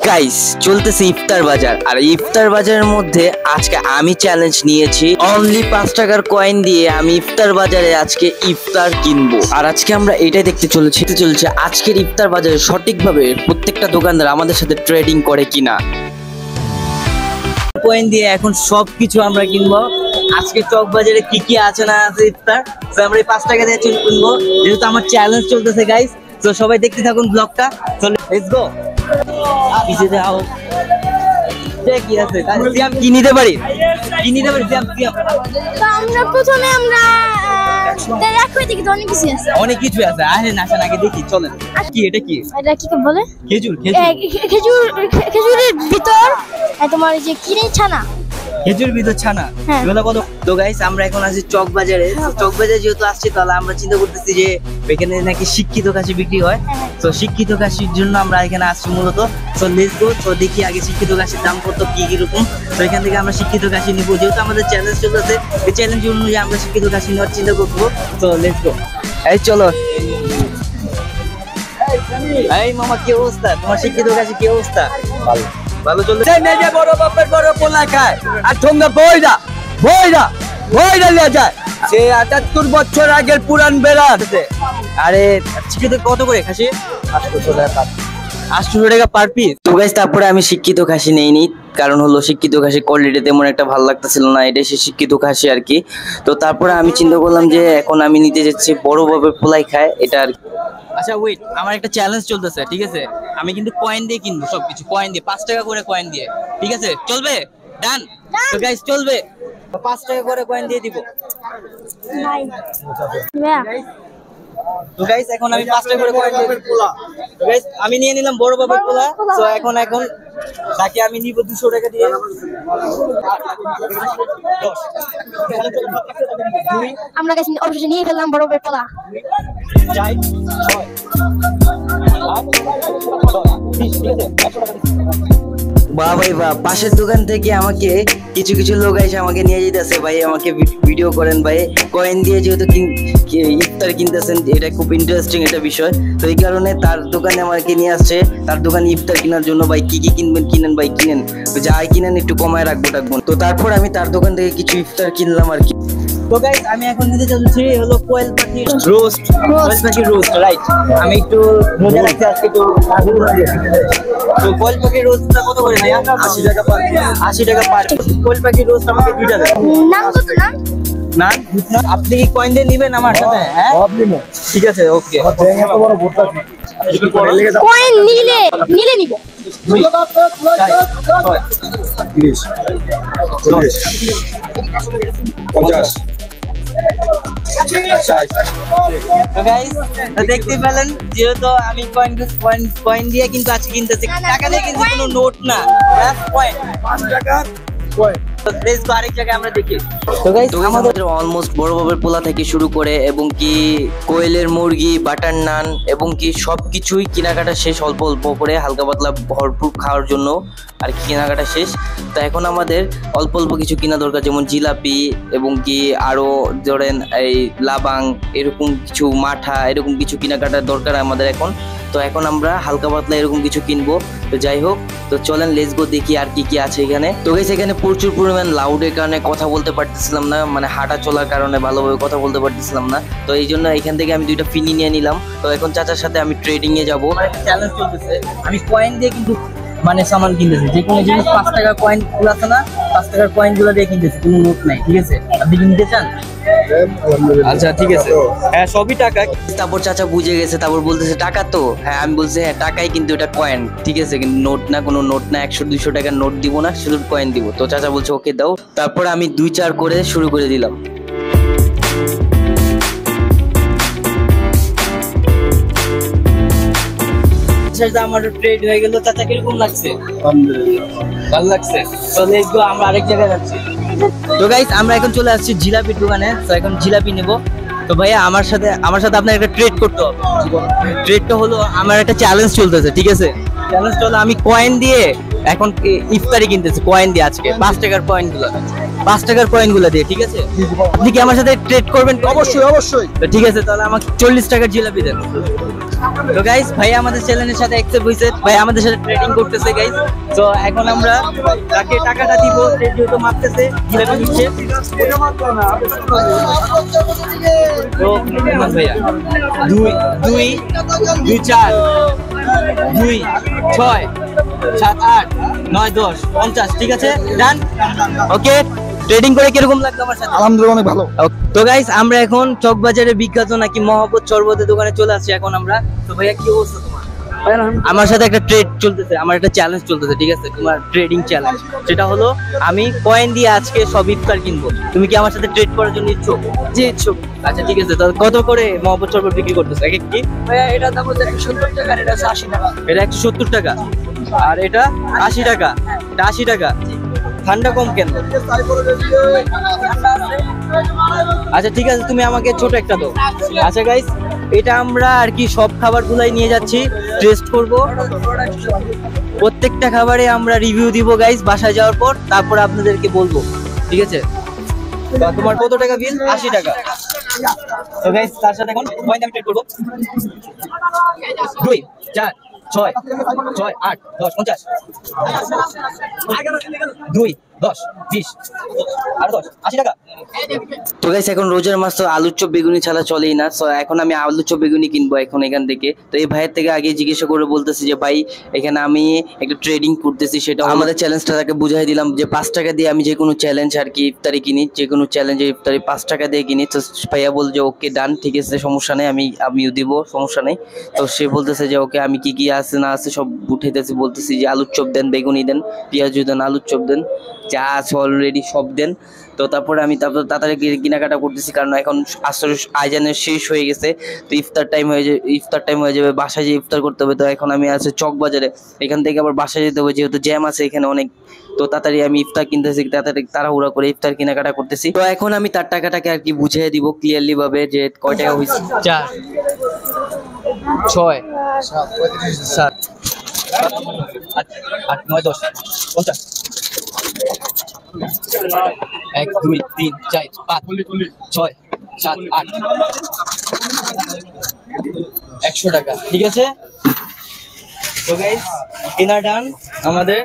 Guys চলতেছে ইফতার বাজার, আর ইফতার বাজারের মধ্যে আজকে আমি চ্যালেঞ্জ নিয়েছি অনলি 5 টাকার কয়েন দিয়ে আমি ইফতার বাজারে আজকে ইফতার কিনবো। আর আজকে আমরা এটাই দেখতে চলেছি আজকের ইফতার বাজারে সঠিকভাবে প্রত্যেকটা দোকানদার আমাদের সাথে ট্রেডিং করে কিনা। কয়েন দিয়ে এখন সবকিছু আমরা কিনবো। আজকে চক বাজারে কি কি আছে না আছে ইফতার, তো আমরা এই 5 টাকা দিয়ে কিনবো, যেহেতু আমার চ্যালেঞ্জ চলতেছে গাইস। তো সবাই দেখতে থাকুন ব্লগটা, চলো লেটস গো। পিছে যাও, কি আছে সিয়াম, কি নিতে পারি সিয়াম? আমরা প্রথমে অনেক কিছু আছে, আসেন আগে দেখি, চলেন। কি এটা কি বলে? খেজুরের ভিতর তোমার যে কিনে ছানা, খেজুর ভিতর ছানা, এগুলো কত? তো গাইস আমরা এখন আছি চক বাজারে। চক বাজারে যেহেতু আসছি, তাহলে আমরা চিন্তা করতেছি যে এখানে নাকি শিক্ষিত কাশি বিক্রি হয়। তো শিক্ষিত কাশির জন্য আমরা এখানে আসছি মূলত। তো লেটস গো, তো দেখি আগে শিক্ষিত কাশির দাম কত, কি কিরকম। তো এখান থেকে আমরা শিক্ষিত কাশি নিবো, যেহেতু আমাদের চ্যালেঞ্জ চলতেছে। এই চ্যালেঞ্জ অনুযায়ী আমরা শিক্ষিত কাশি নেওয়ার চিন্তা করবো। তো লেটস গো, এই চলো। এই মামা, কি অবস্থা তোমার? শিক্ষিত কাশি কি অবস্থা? ভালো ভালো চলছে। মেজে বড় বাপের বড় পোলা খায়, আর তোমরা বইরা লিয়ে যায়। সে ৭৮ বছর আগের পুরান বেড়া। আরে শিক্ষিত কত করে খাসি? ৮০০ টাকা পার পিস। তো গাইস তারপরে আমি শিক্ষিত খাসি নেইনি, কারণ হলো শিক্ষিত খাসি কোয়ালিটি তেমন একটা ভালো লাগতেছিল না, এটা সে শিক্ষিত খাসি আর কি। তো তারপরে আমি চিন্তা করলাম যে এখন আমি নিতে যাচ্ছি বড় বাপের পোলাই খায়, এটা আর কি। আচ্ছা ওয়েট, আমার একটা চ্যালেঞ্জ চলতেছে, ঠিক আছে? আমি কিন্তু কয়েন দিয়ে কিনবো, সবকিছু কয়েন দিয়ে, 5 টাকা করে কয়েন দিয়ে, ঠিক আছে? চলবে? ডান? তো গাইস চলবে, 5 টাকা করে কয়েন দিয়ে দিব। তো গাইস এখন আমি 5 টাকা করে কয়েন দিয়ে দিব। তো গাইস আমি নিয়ে নিলাম বড় বাপের পোলা। তো এখন তাকে আমি নিব 200 টাকা দিয়ে। আমরা গাইস অবশ্যই নিয়ে ফেললাম বড় বাপের পোলা। বাহ ভাই বাহ, পাশের দোকান থেকে আমাকে কিছু লোক এসে আমাকে নিয়ে যেতেছে। ভাই আমাকে ভিডিও করেন ভাই, কয়েন দিয়ে যেহেতু ইফতার কিনতেছেন, এটা খুব ইন্টারেস্টিং একটা বিষয়। তো এই কারণে তার দোকানে আমাকে নিয়ে আসছে, তার দোকানে ইফতার কেনার জন্য। ভাই কি কিনবেন কিনেন ভাই, কিনেন, যাই কিনেন একটু কমায় রাখবো। তো তারপর আমি তার দোকান থেকে কিছু ইফতার কিনলাম আর কি। তো গাইস আমি এখন নিতে চলছি হলো কোয়েল পাখি রোস্ট, রাইট? আমি একটু মজা লাগছে আজকে, তো তো কোয়েল পাখি রোস্টটা কত করে ভাইয়া? 80 টাকা পার। 80 টাকা পার। কোয়েল পাখি রোস্ট আমাকে 2টা দেন। নাম কত? না আপনি কি কয়েন দিয়ে নেবেন আমার সাথে? হ্যাঁ ঠিক আছে, ওকে। কয়েন নিলে নিব। দেখতে পেলেন, যেহেতু আমি কয়েন দিয়ে কিন্তু আজকে কিনতেছি, টাকা দিয়ে কিন্তু কোনো নোট না, কয়েন 5 টাকা কয়েন। আরেক জায়গায় আমরা দেখি। তো গাইস আমাদের অলমোস্ট বড় বাপের পোলা থেকে শুরু করে এবং কি কোয়েলের মুরগি, বাটার নান এবং কি সবকিছুই কেনাকাটা শেষ, অল্প করে হালকা পাতলা ভরপুর খাওয়ার জন্য আর কি কেনাকাটা শেষ। তো এখন আমাদের অল্প কিছু কেনা দরকার, যেমন জিলাপি এবং কি আরো ধরেন এই লাবাং, এরকম কিছু মাঠা, এরকম কিছু কেনাকাটার দরকার আমাদের এখন। তো এখন আমরা হালকা পাতলা এরকম কিছু কিনবো। তো যাই হোক, তো চলেন লেটস গো, দেখি আর কি আছে এখানে। তো গাইস এখানে প্রচুর পরিমাণ লাউডের কারণে কথা বলতে পারতেছিলাম না, মানে হাঁটা চলার কারণে ভালোভাবে কথা বলতে পারতেছিলাম না। তো এই জন্য এখান থেকে আমি 2টা ফিনি নিয়ে নিলাম। তো এখন চাচার সাথে আমি ট্রেডিং এ যাবো। চ্যালেঞ্জ চলতেছে, আমি কয়েন দিয়ে কিন্তু মানে সামান কিনতেছি, যে কোনো জিনিস 5 টাকার কয়েন গুলো আছে না, 5 টাকার কয়েন গুলো দিয়ে কিনতেছি, কোনো নোট নাই, ঠিক আছে? আপনি কি নিতে চান? আচ্ছা ঠিক আছে, হ্যাঁ সবই টাকা। তারপর চাচা বুঝে গেছে, তারপর বলতেছে টাকা তো? হ্যাঁ আমি বলছি হ্যাঁ টাকাই, কিন্তু এটা কয়েন, ঠিক আছে? কিন্তু নোট না, কোনো নোট না, 100-200 টাকার নোট দিব না, শুধু কয়েন দিব। তো চাচা বলছে ওকে দাও। তারপর আমি 2-4 করে শুরু করে দিলাম। আমার ট্রেড হয়ে গেল। চাচা কিরকম লাগছে? ভালো লাগছে। তো লেটস গো, আমরা আরেক জায়গায় যাচ্ছি। তো গাইস আমরা এখন চলে আসছি জিলাপির দোকানে। তো এখন জিলাপি নেব। তো ভাইয়া আমার সাথে আপনার একটা ট্রেড করতে হবে। ট্রেডটা হলো আমার একটা চ্যালেঞ্জ চলতেছে, ঠিক আছে? চ্যালেঞ্জ হলো আমি কয়েন দিয়ে এখন ইফতারি কিনতেছি, কয়েন দিয়ে আজকে 5 টাকার কয়েনগুলো দিয়ে, ঠিক আছে? আপনি কি আমার সাথে ট্রেড করবেন? অবশ্যই। তো ঠিক আছে, তাহলে আমাকে 40 টাকার জিলাপি দেন। তো গাইস ভাই আমাদের চ্যানেলের সাথে অ্যাকসেপ্ট হইছে, ভাই আমাদের সাথে ট্রেডিং করতেছে গাইস। তো এখন আমরা তাকে টাকাটা দিব, সে যেহেতু মাপতেছে জিলাপি দিচ্ছে। তো ভাইয়া 2 2 2 4 2 6 7 8 9 10 50, ঠিক আছে ডান। ওকে, ট্রেডিং করে কিরকম লাগলো আমার সাথে? আলহামদুলিল্লাহ অনেক ভালো। তো গাইস আমরা এখন চকবাজারে বিখ্যাত নাকি মহব্বত শরবতের দোকানে চলে আসছি এখন আমরা। তো ভাইয়া কি অবস্থা তোমার? আমার সাথে একটা ট্রেড চলতেছে, আমার একটা চ্যালেঞ্জ চলতেছে, ঠিক আছে? তোমার ট্রেডিং চ্যালেঞ্জ, সেটা হলো আমি কয়েন দিয়ে আজকে সব ইফতার কিনবো। তুমি কি আমার সাথে ট্রেড করার জন্য ইচ্ছুক? জি ইচ্ছুক। আচ্ছা ঠিক আছে, তো কত করে মহব্বত শরবত বিক্রি করতেছে এক একটি? ভাইয়া এটার দাম হচ্ছে 170 টাকা, আর এটা হচ্ছে 80 টাকা। এটা 170 টাকা আর এটা 80 টাকা। এটা 80 টাকা। ঠান্ডা কম কেন? আচ্ছা ঠিক আছে, তুমি আমাকে ছোট একটা দাও। আচ্ছা গাইস, এটা আমরা আর কি সব খাবারগুলাই নিয়ে যাচ্ছি, টেস্ট করব। প্রত্যেকটা খাবারে আমরা রিভিউ দিব গাইস বাসায় যাওয়ার পর, তারপর আপনাদেরকে বলবো, ঠিক আছে? তো তোমার কত টাকা বিল? 80 টাকা। তো গাইস তার সাথে এখন কয়েন আমি ট্রেড করব। 2 4 6 6 8 10 50 2 10 20 আর 10 80 টাকা। তো গাইস এখন রোজার মাস, তো আলুর চপ বেগুনি ছাড়া চলেই না। সো এখন আমি আলুর চপ বেগুনি কিনবো এখন এখান থেকে। তো এই ভাইয়ের থেকে আগে জিজ্ঞাসা করে বলতেছি যে ভাই এখানে আমি একটা ট্রেডিং করতেছি, সেটা আমাদের চ্যালেঞ্জটা তাকে বুঝাই দিলাম যে 5 টাকা দিয়ে আমি যে কোনো চ্যালেঞ্জ আর কি ইফতারি কিনি, যে কোনো চ্যালেঞ্জে ইফতারি 5 টাকা দিয়ে কিনি। তো ভাইয়া বল যে ওকে ডান, ঠিক আছে সমস্যা নেই, আমিও দিব, সমস্যা নেই। তো সে বলতেছে যে ওকে আমি কি কি আছে না আছে সব উঠাইতেছি, বলতেছি যে আলুর চপ দেন, বেগুনি দেন, পেঁয়াজু দেন, আলুর চপ দেন, যা আছে অলরেডি সব দেন। তো তারপরে আমি তাড়াতাড়ি কেনাকাটা করতেছি, কারণ এখন আসর আজানের শেষ হয়ে গেছে। তো ইফতার টাইম হয়ে যাবে, বাসায় যে ইফতার করতে হবে। তো এখন আমি আছে চক বাজারে, এখান থেকে আবার বাসায় যেতে হবে, যেহেতু জ্যাম আছে এখানে অনেক। তো তাড়াতাড়ি আমি ইফতার কিনতেছি, তাড়াহুড়া করে ইফতার কেনাকাটা করতেছি। তো এখন আমি তার টাকাটাকে আর কি বুঝিয়ে দিব ক্লিয়ারলি ভাবে যে কয় টাকা হয়েছে। 4 6 7 8 9 10 50 1 2 3 4 5 6 7 8 100 টাকা, ঠিক আছে? তো গাইস কেনা ডান আমাদের।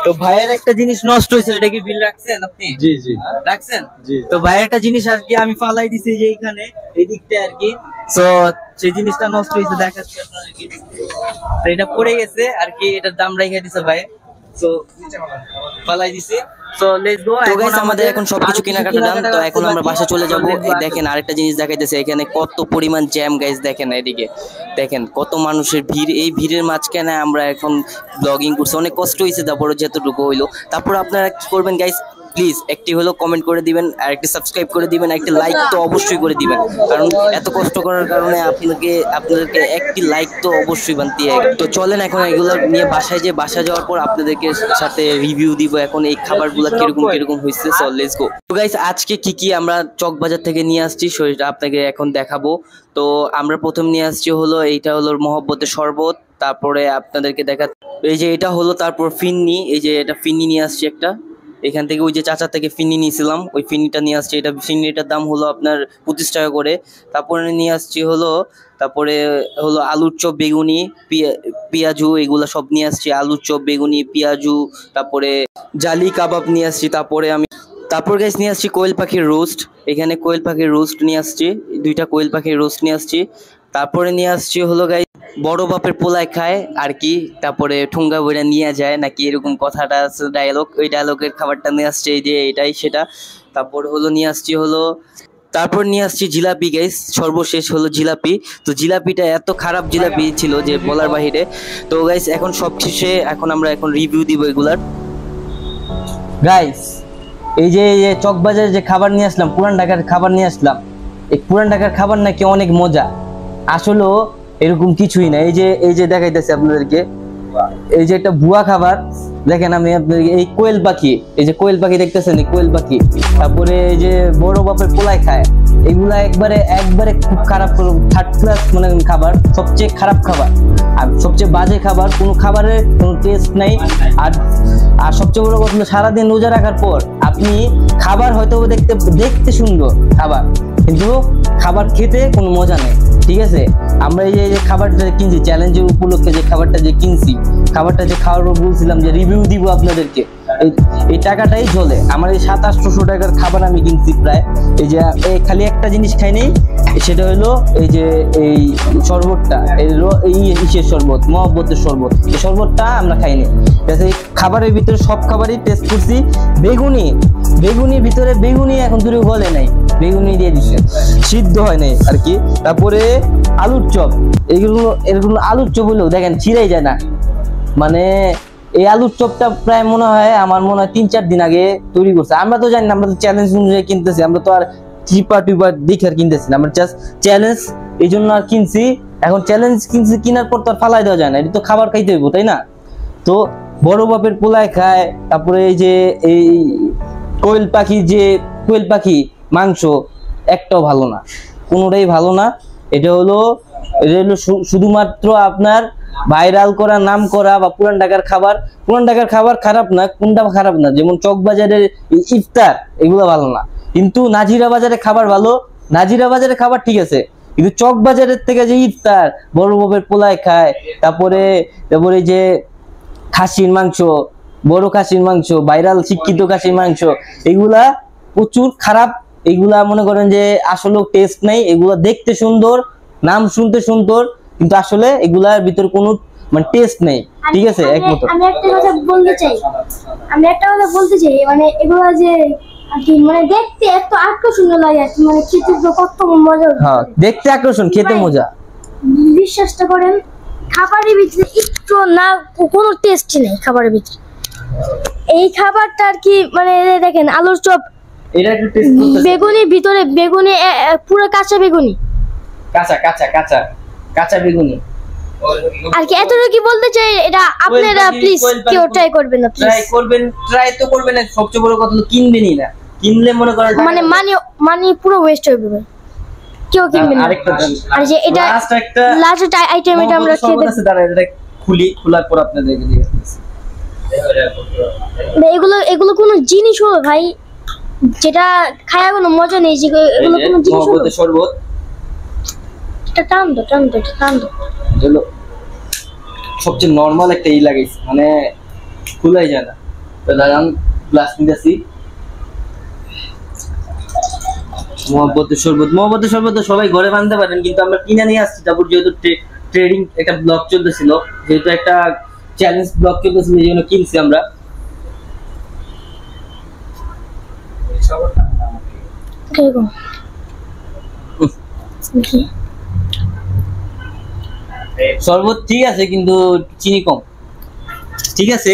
তো ভাইয়ের একটা জিনিস নষ্ট হয়েছে, এটা কি বিল রাখছেন আপনি? জি জি রাখছেন। জি। তো ভাইয়ের একটা জিনিস আর কি আমি ফালাই দিছি যে এইখানে এই দিকটা আর কি। তো সেই জিনিসটা নষ্ট হয়েছে, দেখাচ্ছি আপনাদেরকে। তো এটা পড়ে গেছে আর কি, এটার দাম রেখে দিছে ভাই। তো ফালাই দিছি। তো লেটস গো। তো গাইস আমাদের এখন সবকিছু কেনাকাটা ডান। তো এখন আমরা বাসা চলে যাব। দেখেন আরেকটা জিনিস দেখাইতেছে, এখানে কত পরিমাণ জ্যাম গাইস, দেখেন এদিকে দেখেন কত মানুষের ভিড়। এই ভিড়ের মাঝখানে আমরা এখন ব্লগিং করছি, অনেক কষ্ট হয়েছে, তারপরে যতটুকু হইলো। তারপর আপনারা কি করবেন গাইস, প্লিজ একটি হলো কমেন্ট করে দিবেন, আর একটি সাবস্ক্রাইব করে দিবেন, একটি লাইক তো অবশ্যই করে দিবেন, কারণ এত কষ্ট করার কারণে আপনাদেরকে একটি লাইক তো অবশ্যই বানতে হয়। তো চলেন এখন এগুলো নিয়ে বাসায় যাওয়ার পর আপনাদেরকে সাথে রিভিউ দিব এখন এই খাবারগুলো কিরকম হয়েছে। So let's go. তো গাইস আজকে কি আমরা চকবাজার থেকে নিয়ে আসছি সেটা আপনাকে এখন দেখাবো। তো আমরা প্রথম নিয়ে আসছি হলো এইটা হলো মহব্বতের শরবত, তারপরে আপনাদেরকে এই যে এটা হলো, তারপর ফিন্নি, এই যে এটা ফিন্নি নিয়ে আসছি একটা এখান থেকে, ওই যে চাচা থেকে ফিন্নি নিয়েছিলাম ওই ফিন্নিটা নিয়ে আসছি। এটা ফিন্নিটার দাম হলো আপনার 25 টাকা করে। তারপরে নিয়ে আসছি হলো আলুর চপ বেগুনি পেঁয়াজু, এগুলো সব নিয়ে আসছি। আলুর চপ বেগুনি পেঁয়াজু, তারপরে জালি কাবাব নিয়ে আসছি। তারপর গাইস নিয়ে আসছি কোয়েল পাখির রোস্ট, এখানে কোয়েল পাখির রোস্ট নিয়ে আসছি, 2টা কোয়েল পাখির রোস্ট নিয়ে আসছি। তারপরে নিয়ে আসছি হলো গাইস বড় বাপের পোলায় খায় আর কি, তারপরে ঠুঙ্গা বইরা নিয়ে যায় নাকি, এরকম কথাটা আছে ডায়লগ, ওই ডায়লগের খাবারটা নিয়ে আসছে, এই যে এটাই সেটা। তারপর নিয়ে আসছি জিলাপি গাইস, সর্বশেষ হলো জিলাপি। তো জিলাপিটা এত খারাপ জিলাপি ছিল যে বলার বাহিরে। তো গাইস এখন সবশেষে আমরা রিভিউ দিব এগুলার। গাইস এই যে চকবাজারে যে খাবার নিয়ে আসলাম, পুরান ঢাকার খাবার নিয়ে আসলাম, এই পুরান ঢাকার খাবার নাকি অনেক মজা, আসলে এরকম কিছুই না। এই যে দেখাইতেছি আপনাদেরকে, এই যে একটা ভুয়া খাবার দেখেন। আমি আপনাদেরকে এই কোয়েল পাখি, এই যে কোয়েল পাখি দেখতেছেন, এই কোয়েল পাখি, তারপরে এই যে বড় বাপের পোলায় খায়, এগুলা একবারে খুব খারাপ, 3rd ক্লাস মানে খাবার, সবচেয়ে খারাপ খাবার আর সবচেয়ে বাজে খাবার। কোনো খাবারের কোনো টেস্ট নাই। আর সবচেয়ে বড় কথা, সারাদিন রোজা রাখার পর আপনি খাবার হয়তো দেখতে সুন্দর খাবার, কিন্তু খাবার খেতে কোনো মজা নেই। ঠিক আছে, আমরা এই যে খাবারটা কিনছি চ্যালেঞ্জের উপলক্ষে, যে খাবারটা যে কিনছি, খাবারটা যে খাওয়ার পর বলছিলাম যে রিভিউ দিব আপনাদেরকে, এই টাকাটাই চলে। আমার এই 700-800 টাকার খাবার আমি কিনছি প্রায়। এই যে খালি একটা জিনিস খাই নেই, সেটা হলো এই যে এই শরবতটা, এই ইসের শরবত, মহব্বতের শরবত, এই শরবতটা আমরা খাইনি। খাবারের ভিতরে সব খাবারই টেস্ট করছি। বেগুনি ভিতরে বেগুনি এখন তুই গলে নাই, বেগুনি দিয়ে দিচ্ছে, সিদ্ধ হয় নাই আর কি। তারপরে আলুর চপ, এগুলো আলুর চপ হলেও দেখেন ছিঁড়াই যায় না। মানে এই আলুর চপটা প্রায় মনে হয় 3-4 দিন আগে তৈরি করছে। আমরা তো জানি না, আমরা তো চ্যালেঞ্জ অনুযায়ী কিনতেছি, আমরা তো আর চিপা টিপা দেখে আর কিনতেছি না, আমরা জাস্ট চ্যালেঞ্জ এই জন্য আর কিনছি। এখন চ্যালেঞ্জ কিনছি, কেনার পর তো আর ফালাই দেওয়া যায় না, এটা তো খাবার খাইতে হইব, তাই না? তো বড় বাপের পোলায় খায়। তারপরে এই যে এই কোয়েল পাখি মাংস একটাও ভালো না, কোনোটাই ভালো না। এটা হলো শুধুমাত্র আপনার ভাইরাল করা, নাম করা বা পুরান ঢাকার খাবার খারাপ না, কোনটা খারাপ না, যেমন চকবাজারের ইফতার এগুলো ভালো না, কিন্তু নাজিরা বাজারের খাবার ভালো। নাজিরা বাজারের খাবার ঠিক আছে, কিন্তু চকবাজারের থেকে যে ইফতার বড় বাপের পোলায় খায়, তারপরে যে খাসির মাংস, বড় খাসির মাংস, ভাইরাল শিক্ষিত খাসির মাংস, এগুলা প্রচুর খারাপ। এগুলা মনে করেন যে আসলে টেস্ট নাই, এগুলা দেখতে সুন্দর, নাম শুনতে সুন্দর, কিন্তু আসলে এগুলার ভিতর কোনো মানে টেস্ট নেই। ঠিক আছে, একমত। আমি একটা কথা বলতে চাই, মানে এগুলা যে আর কি মানে দেখতে এত আকর্ষণীয় লাগে আর কি, মানে খেতে তো কত মজা। হ্যাঁ, দেখতে আকর্ষণ, খেতে মজা। বিশ্বাসটা করেন, খাবারের ভিতরে একটু না কোনো টেস্ট নেই খাবারের ভিতরে। এই খাবারটা আর কি মানে দেখেন আলুর চপ, এটা একটু টেস্ট করতেছে, বেগুনির ভিতরে বেগুনি পুরো কাঁচা বেগুনি, কাঁচা বেগুনি আর কি এতটুকু কি বলতে চাই। এটা আপনারা প্লিজ কেউ ট্রাই করবেন না, প্লিজ ট্রাই তো করবেন না। সবচেয়ে বড় কথা হলো কিনবেনই না, কিনলে মনে করেন মানে পুরো ওয়েস্ট হয়ে যাবে, কেউ কিনবে না। আর যে এটা লাস্ট আইটেম, এটা আমরা খেতে এটা খোলার পর আপনাদেরকে দিয়ে দিচ্ছি। এগুলো কোনো জিনিস হলো ভাই যেটা খায়া কোনো মজা নেই, যে এগুলো কোনো জিনিস হলো। শরবত এটা টান দো হলো সবচেয়ে নরমাল একটা লাগাইছে, মানে খোলাই যায় না। তো লাগাম গ্লাস নিতেছি, মহব্বতের শরবত তো সবাই ঘরে বানাতে পারেন, কিন্তু আমরা কিনে নিয়ে আসছি। তারপর যেহেতু ট্রেডিং একটা ব্লগ চলতেছিল, যেহেতু একটা চ্যালেঞ্জ ব্লগ চলতেছিল, এই জন্য কিনছি আমরা। শরবত ঠিক আছে, কিন্তু চিনি কম। ঠিক আছে,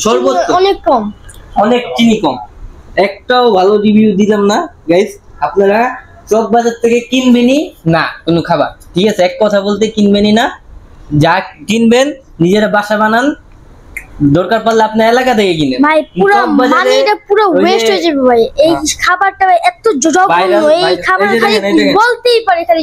শরবত অনেক চিনি কম, একটাও ভালো রিভিউ দিলাম না গাইস। আপনারা চক বাজার থেকে কিনবেনই না কোনো খাবার, ঠিক আছে? এক কথা বলতে কিনবেনই না, যা কিনবেন নিজেরা বাসা বানান, দরকার পড়লে আপনার এলাকা থেকে কিনেন ভাই। পুরো মানিটা পুরো ওয়েস্ট হয়ে যাবে ভাই। এই খাবারটা এত জঘন্য, এই খাবার খালি বলতেই পারে খালি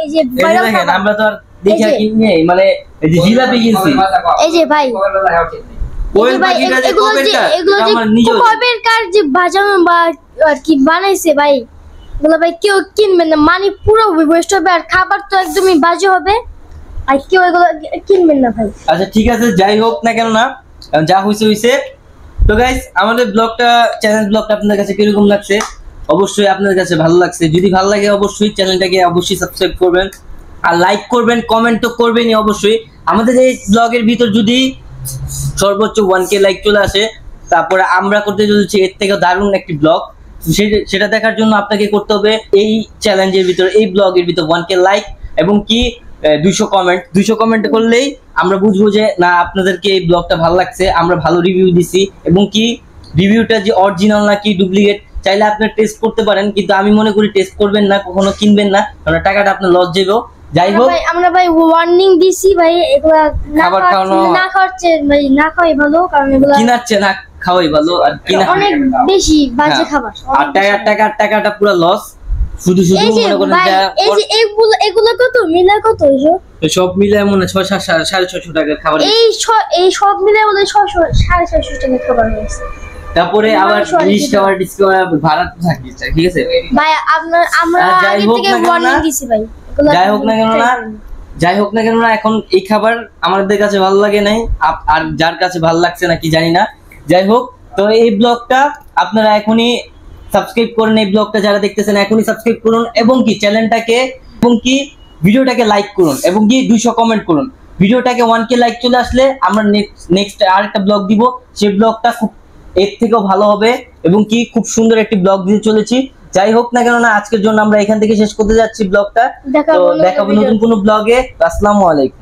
এই যে ভাইরাল খাবার। আমরা তো আর দেখে কিনে, মানে এই যে জিলাপি কিনছি, এই যে ভাই বাজানো বা আর কি বানাইছে ভাই, এগুলো ভাই কেউ কিনবে না, মানে পুরো ওয়েস্ট হবে, আর খাবার তো একদমই বাজে হবে, আর কেউ এগুলো কিনবেন না ভাই। আচ্ছা ঠিক আছে, যাই হোক না কেন, না যা হইছে। তো গাইস, আমাদের চ্যানেল ব্লগটা আপনাদের কাছে কিরকম লাগছে? অবশ্যই আপনাদের কাছে ভালো লাগছে। যদি ভালো লাগে অবশ্যই চ্যানেলটাকে অবশ্যই সাবস্ক্রাইব করবেন, আর লাইক করবেন, কমেন্ট তো করবেনই অবশ্যই। আমাদের এই ব্লগের ভিতর যদি সর্বোচ্চ 1K লাইক চলে আসে, তারপরে আমরা করতে চলেছি এর থেকে দারুণ একটি ব্লগ। সেটা দেখার জন্য আপনাকে করতে হবে এই চ্যালেঞ্জের ভিতর, এই ব্লগের ভিতর 1K লাইক এবং কি 200 কমেন্ট করলেই আমরা বুঝবো যে না আপনাদেরকে এই ব্লগটা ভালো লাগছে, আমরা ভালো রিভিউ দিছি, এবং কি রিভিউটা যে অরিজিনাল নাকি ডুপ্লিকেট চাইলে আপনি টেস্ট করতে পারেন, কিন্তু আমি মনে করি টেস্ট করবেন না, কখনো কিনবেন না, কারণ টাকাটা আপনার লস যাবে। যাই হোক, আমরা ভাই ওয়ার্নিং দিছি ভাই, এগুলা না খাওয়াচ্ছে ভাই, না খাওয়াই ভালো, কারণ এগুলা কিনাচ্ছে না খাওয়াই ভালো, আর কিনা অনেক বেশি বাজে খাবার, আর টাকাটা পুরো লস। শুধু মনে করেন এই যে এগুলো কত মিলা, কত সব মিলে মনে 600-650 টাকার খাবার, এই সব মিলে বলে 600-650 টাকার খাবার হয়েছে। তারপরে আবার মাংস অনেক ডিসকাভার ভাড়া তো থাকি, ঠিক আছে ভাই আমরা যাই আগে হোক থেকে না কেন ওয়ার্নিং না, দিছি ভাই এগুলো যাই হোক না কেন না, যাই হোক না কেন না, এখন এই খাবার আমাদের কাছে ভালো লাগে নাই, আর যার কাছে ভালো লাগছে না কি জানি না। যাই হোক, তো এই ব্লগটা আপনারা এখনই সাবস্ক্রাইব করুন, এই ব্লগটা যারা দেখতেছেন এখনই সাবস্ক্রাইব করুন, এবং কি চ্যানেলটাকে এবং কি ভিডিওটাকে লাইক করুন, এবং কি 200 কমেন্ট করুন। ভিডিওটাকে 1K লাইক চলে আসলে আমরা নেক্সট আরেকটা ব্লগ দিব, সেই ব্লগটা খুব এর থেকেও ভালো হবে, এবং কি খুব সুন্দর একটি ব্লগ দিতে চলেছি। যাই হোক না কেন না, আজকের জন্য আমরা এখান থেকে শেষ করতে যাচ্ছি ব্লগটা। তো দেখাবো নতুন কোনো ব্লগে। আসসালামু আলাইকুম।